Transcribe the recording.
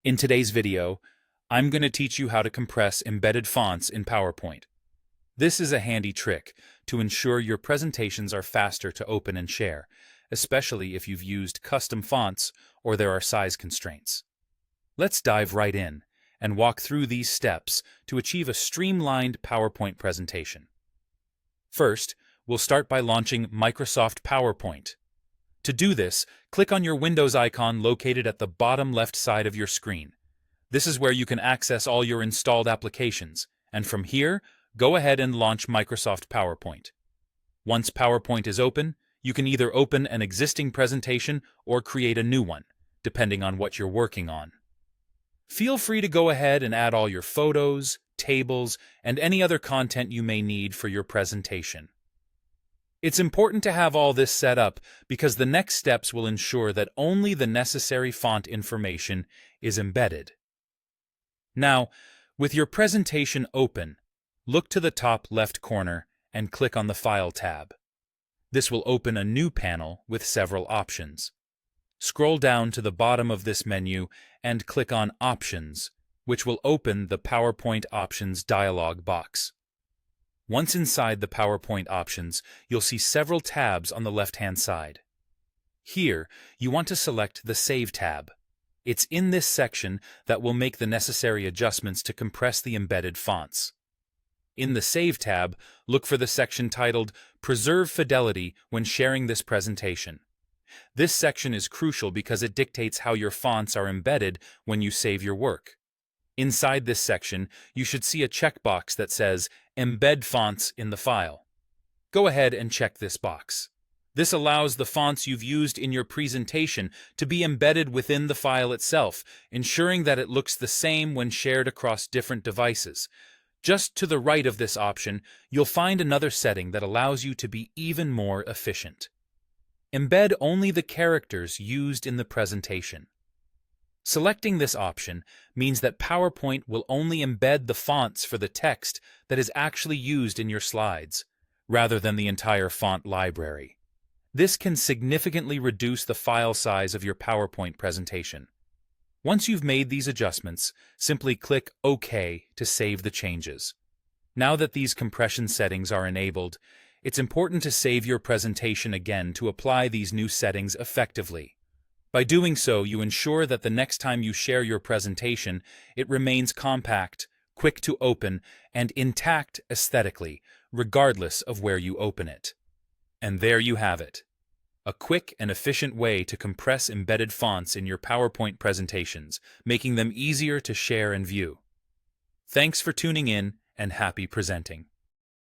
In today's video, I'm going to teach you how to compress embedded fonts in PowerPoint. This is a handy trick to ensure your presentations are faster to open and share, especially if you've used custom fonts or there are size constraints. Let's dive right in and walk through these steps to achieve a streamlined PowerPoint presentation. First, we'll start by launching Microsoft PowerPoint. To do this, click on your Windows icon located at the bottom left side of your screen. This is where you can access all your installed applications, and from here, go ahead and launch Microsoft PowerPoint. Once PowerPoint is open, you can either open an existing presentation or create a new one, depending on what you're working on. Feel free to go ahead and add all your photos, tables, and any other content you may need for your presentation. It's important to have all this set up because the next steps will ensure that only the necessary font information is embedded. Now, with your presentation open, look to the top left corner and click on the File tab. This will open a new panel with several options. Scroll down to the bottom of this menu and click on Options, which will open the PowerPoint Options dialog box. Once inside the PowerPoint options, you'll see several tabs on the left-hand side. Here, you want to select the Save tab. It's in this section that will make the necessary adjustments to compress the embedded fonts. In the Save tab, look for the section titled Preserve Fidelity when sharing this presentation. This section is crucial because it dictates how your fonts are embedded when you save your work. Inside this section, you should see a checkbox that says Embed Fonts in the file. Go ahead and check this box. This allows the fonts you've used in your presentation to be embedded within the file itself, ensuring that it looks the same when shared across different devices. Just to the right of this option, you'll find another setting that allows you to be even more efficient. Embed only the characters used in the presentation. Selecting this option means that PowerPoint will only embed the fonts for the text that is actually used in your slides, rather than the entire font library. This can significantly reduce the file size of your PowerPoint presentation. Once you've made these adjustments, simply click OK to save the changes. Now that these compression settings are enabled, it's important to save your presentation again to apply these new settings effectively. By doing so, you ensure that the next time you share your presentation, it remains compact, quick to open, and intact aesthetically, regardless of where you open it. And there you have it. A quick and efficient way to compress embedded fonts in your PowerPoint presentations, making them easier to share and view. Thanks for tuning in, and happy presenting.